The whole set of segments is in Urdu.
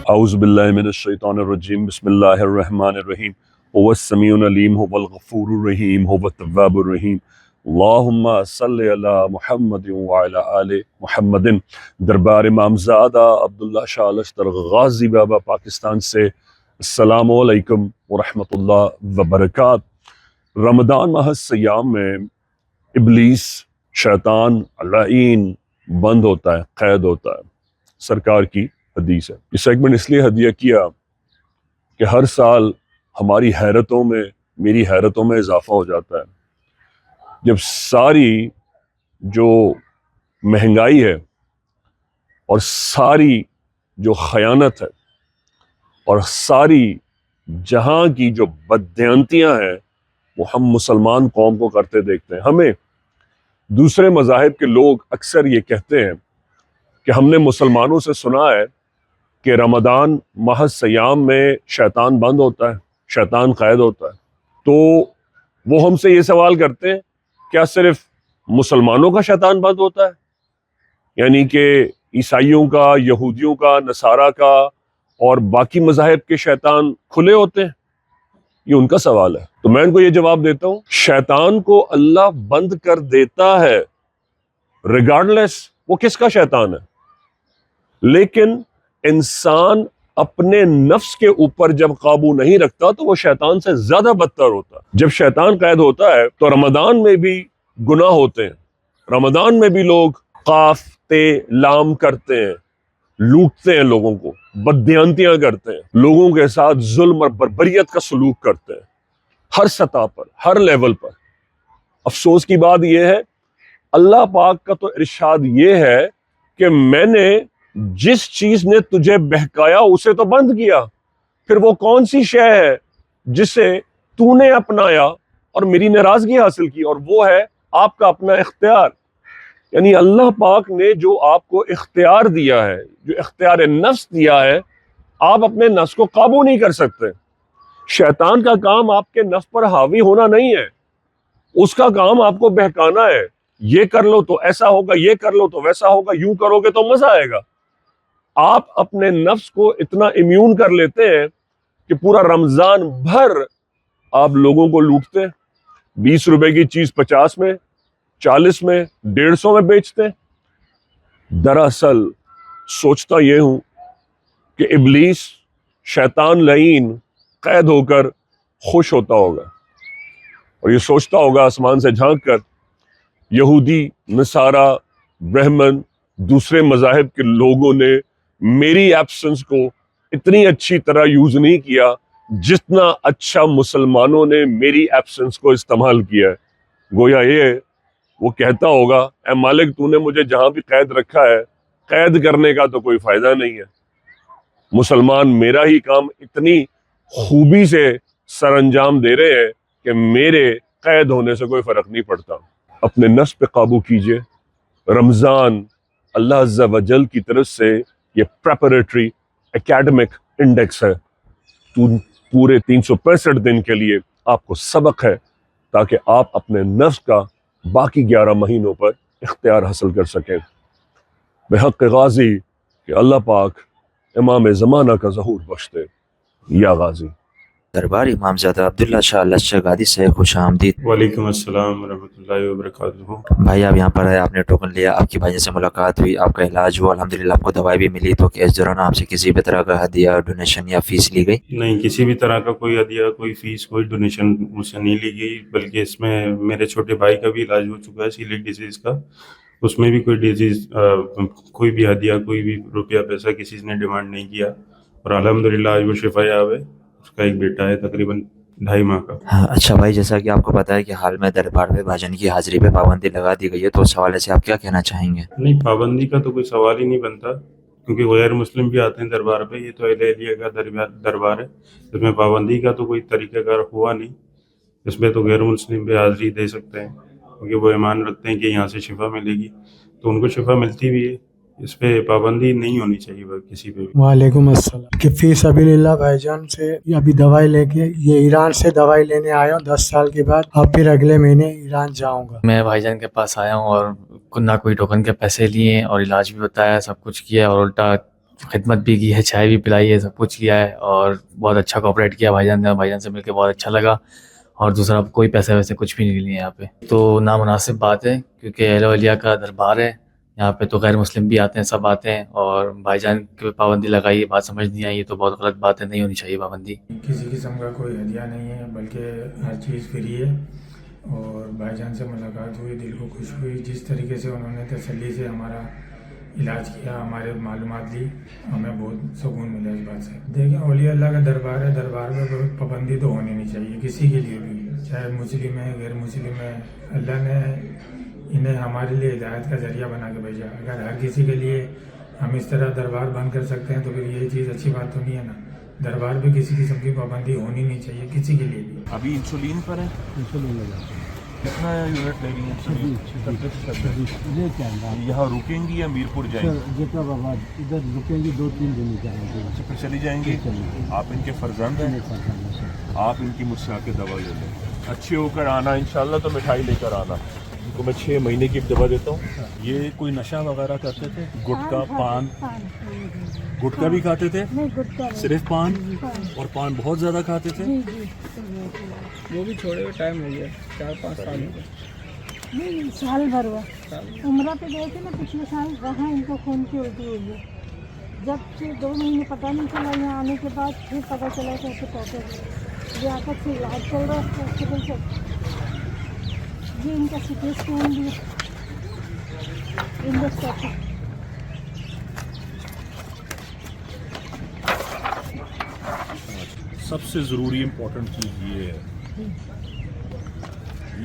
اعوذ باللہ من الشیطان الرجیم بسم اللہ الرحمن الرحیم هو السمیع العلیم هو الغفور الرحیم هو التواب الرحیم اللہم صلی علی محمد وعلی آل محمد۔ دربار امامزادہ عبداللہ شاہ لشتر غازی بابا پاکستان سے السلام علیکم ورحمۃ اللہ وبرکاتہ۔ رمضان ماہ سیام میں ابلیس شیطان لعین بند ہوتا ہے، قید ہوتا ہے، سرکار کی حدیث ہے۔ یہ سیگمنٹ اس لیے ہدیہ کیا کہ ہر سال ہماری حیرتوں میں، میری حیرتوں میں اضافہ ہو جاتا ہے جب ساری جو مہنگائی ہے اور ساری جو خیانت ہے اور ساری جہاں کی جو بددیانتیاں ہیں وہ ہم مسلمان قوم کو کرتے دیکھتے ہیں۔ ہمیں دوسرے مذاہب کے لوگ اکثر یہ کہتے ہیں کہ ہم نے مسلمانوں سے سنا ہے کہ رمضان ماہ سیام میں شیطان بند ہوتا ہے، شیطان قید ہوتا ہے، تو وہ ہم سے یہ سوال کرتے ہیں کیا صرف مسلمانوں کا شیطان بند ہوتا ہے، یعنی کہ عیسائیوں کا، یہودیوں کا، نصارہ کا اور باقی مذاہب کے شیطان کھلے ہوتے ہیں؟ یہ ان کا سوال ہے۔ تو میں ان کو یہ جواب دیتا ہوں، شیطان کو اللہ بند کر دیتا ہے ریگارڈلیس وہ کس کا شیطان ہے، لیکن انسان اپنے نفس کے اوپر جب قابو نہیں رکھتا تو وہ شیطان سے زیادہ بدتر ہوتا ہے۔ جب شیطان قید ہوتا ہے تو رمضان میں بھی گناہ ہوتے ہیں، رمضان میں بھی لوگ قاف تے لام کرتے ہیں، لوٹتے ہیں لوگوں کو، بددیانتیاں کرتے ہیں، لوگوں کے ساتھ ظلم اور بربریت کا سلوک کرتے ہیں، ہر سطح پر، ہر لیول پر۔ افسوس کی بات یہ ہے اللہ پاک کا تو ارشاد یہ ہے کہ میں نے جس چیز نے تجھے بہکایا اسے تو بند کیا، پھر وہ کون سی شے ہے جسے تو نے اپنایا اور میری ناراضگی حاصل کی، اور وہ ہے آپ کا اپنا اختیار۔ یعنی اللہ پاک نے جو آپ کو اختیار دیا ہے، جو اختیار نفس دیا ہے، آپ اپنے نفس کو قابو نہیں کر سکتے۔ شیطان کا کام آپ کے نفس پر حاوی ہونا نہیں ہے، اس کا کام آپ کو بہکانا ہے، یہ کر لو تو ایسا ہوگا، یہ کر لو تو ویسا ہوگا، یوں کرو گے تو مزہ آئے گا۔ آپ اپنے نفس کو اتنا امیون کر لیتے ہیں کہ پورا رمضان بھر آپ لوگوں کو لوٹتے ہیں، 20 روپے کی چیز 50 میں، 40 میں، 150 میں بیچتے ہیں۔ دراصل سوچتا یہ ہوں کہ ابلیس شیطان لعین قید ہو کر خوش ہوتا ہوگا اور یہ سوچتا ہوگا آسمان سے جھانک کر، یہودی، نصارہ، برہمن، دوسرے مذاہب کے لوگوں نے میری ایبسنس کو اتنی اچھی طرح یوز نہیں کیا جتنا اچھا مسلمانوں نے میری ایبسنس کو استعمال کیا ہے۔ گویا یہ وہ کہتا ہوگا اے مالک تو نے مجھے جہاں بھی قید رکھا ہے، قید کرنے کا تو کوئی فائدہ نہیں ہے، مسلمان میرا ہی کام اتنی خوبی سے سر انجام دے رہے ہیں کہ میرے قید ہونے سے کوئی فرق نہیں پڑتا۔ اپنے نفس پہ قابو کیجئے۔ رمضان اللہ عز و جل کی طرف سے یہ پریپریٹری اکیڈمک انڈیکس ہے، پورے 365 دن کے لیے آپ کو سبق ہے تاکہ آپ اپنے نفس کا باقی 11 مہینوں پر اختیار حاصل کر سکیں۔ بحق غازی کہ اللہ پاک امام زمانہ کا ظہور بخش دے۔ یا غازی۔ دربار امامزادہ عبداللہ شاہ لشکر غازی سے خوش آمدید۔ وعلیکم السلام ورحمۃ اللہ وبرکاتہ۔ بھائی آپ یہاں پر آئے، آپ نے ٹوکن لیا، آپ کی بھائی سے ملاقات ہوئی، آپ کا علاج ہوا، الحمدللہ آپ کو دوائی بھی ملی، تو کہ اس دوران آپ سے کسی بھی طرح کا ہدیہ، ڈونیشن یا فیس لی گئی؟ نہیں، کسی بھی طرح کا کوئی ہدیہ، کوئی فیس، کوئی ڈونیشن مجھ سے نہیں لی گئی، بلکہ اس میں میرے چھوٹے بھائی کا بھی علاج ہو چکا ہے سیلیک ڈیزیز کا، اس میں بھی کوئی ڈیزیز، کوئی بھی ہدیہ، کوئی بھی روپیہ پیسہ کسی نے ڈیمانڈ نہیں کیا، اور الحمدللہ آج وہ شفا یاب ہے۔ اس کا ایک بیٹا ہے تقریباً 2.5 ماہ کا۔ اچھا بھائی، جیسا کہ آپ کو پتا ہے کہ حال میں دربار میں بھاجن کی حاضری پہ پابندی لگا دی گئی ہے، تو اس حوالے سے آپ کیا کہنا چاہیں گے؟ نہیں، پابندی کا تو کوئی سوال ہی نہیں بنتا، کیونکہ غیر مسلم بھی آتے ہیں دربار پہ، یہ تو اہل علیہ کا دربار ہے، اس میں پابندی کا تو کوئی طریقہ کار ہوا نہیں، اس میں تو غیر مسلم بھی حاضری دے سکتے ہیں، کیونکہ وہ ایمان رکھتے ہیں کہ یہاں سے شفا ملے گی، تو ان کو شفا ملتی بھی ہے، اس پہ پابندی نہیں ہونی چاہیے کسی پہ بھی۔ وعلیکم السلام۔ کہ فی سبیل اللہ بھائی جان سے ابھی دوائی لے کے یہ ایران سے دوائی لینے آیا ہوں 10 سال کے بعد، اب پھر اگلے مہینے ایران جاؤں گا۔ میں بھائی جان کے پاس آیا ہوں اور نہ کوئی ٹوکن کے پیسے لیے اور علاج بھی ہوتا ہے، سب کچھ کیا، اور الٹا خدمت بھی کی ہے, چائے بھی پلائی ہے, سب کچھ کیا ہے, اور بہت اچھا کوآپریٹ کیا بھائی جان نے. بھائی جان سے مل کے بہت اچھا لگا. اور دوسرا کوئی پیسے ویسے کچھ بھی نہیں لیے یہاں پہ, تو نامناسب بات ہے کیونکہ اہل اولیاء کا دربار ہے یہاں پہ, تو غیر مسلم بھی آتے ہیں, سب آتے ہیں, اور بھائی جان کی پابندی لگائی, بات سمجھ نہیں آئی, یہ تو بہت غلط بات ہے, نہیں ہونی چاہیے پابندی. کسی قسم کا کوئی ہدیہ نہیں ہے, بلکہ ہر چیز فری ہے. اور بھائی جان سے ملاقات ہوئی, دل کو خوش ہوئی. جس طریقے سے انہوں نے تسلی سے ہمارا علاج کیا, ہمارے معلومات لی, ہمیں بہت سکون ملا اس بات سے. دیکھیں اولیاء اللہ کا دربار ہے, دربار میں پابندی تو ہونی نہیں چاہیے کسی کے لیے بھی, چاہے مسلم ہے غیر مسلم ہے. اللہ نے انہیں ہمارے لیے ہدایت کا ذریعہ بنا کے بھیجا. اگر ہر کسی کے لیے ہم اس طرح دربار بند کر سکتے ہیں تو پھر یہ چیز اچھی بات تو نہیں ہے نا. دربار پہ کسی قسم کی پابندی ہونی نہیں چاہیے کسی کے لیے بھی. ابھی انسولین پر ہے, انسولین لے جاتے ہیں. کتنا یونٹ لے گی انسولین؟ لے کے آئیں گے. یہاں رکیں گی یا میرپور جائیں گی؟ جیکب آباد ادھر رکیں گی 2-3 دن جائیں گے. پھر چلی جائیں گی. آپ ان کے فرزند ہیں, آپ ان کی مجھ سے آ کے دوا لے لیں, اچھے ہو کر آنا انشاءاللہ, تو مٹھائی لے کر آنا. ان کو میں 6 مہینے کی دوا دیتا ہوں. یہ کوئی نشہ وغیرہ کرتے تھے؟ گٹکا پان؟ گٹکا بھی کھاتے تھے؟ صرف پان؟ اور پان بہت زیادہ کھاتے تھے؟ وہ بھی چھوڑے ہوئے ٹائم ہو گیا, 4-5 سال ہو گئے. نہیں, سال بھر ہوا. عمرہ پہ گئے تھے نا پچھلے سال, وہاں ان کو خون کی الٹی ہوئی ہے. جب سے 2 مہینے پتہ نہیں چلا, یہاں آنے کے بعد پھر پتہ چلا کہ ایسے پہنچے گئے. لیاقت سے علاج چل رہا ہے ہاسپٹل سے. یہ ان کا سی ٹی اسکین بھی انڈوسکوپی. سب سے ضروری امپورٹنٹ چیز یہ ہے,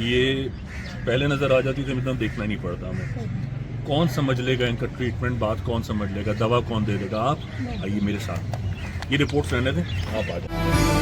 یہ پہلے نظر آ جاتی تھی, مطلب دیکھنا نہیں پڑتا ہمیں. کون سمجھ لے گا ان کا ٹریٹمنٹ, بات کون سمجھ لے گا, دوا کون دے دے گا؟ آپ آئیے میرے ساتھ, یہ رپورٹس رہنے دیں, آپ آ جائیں.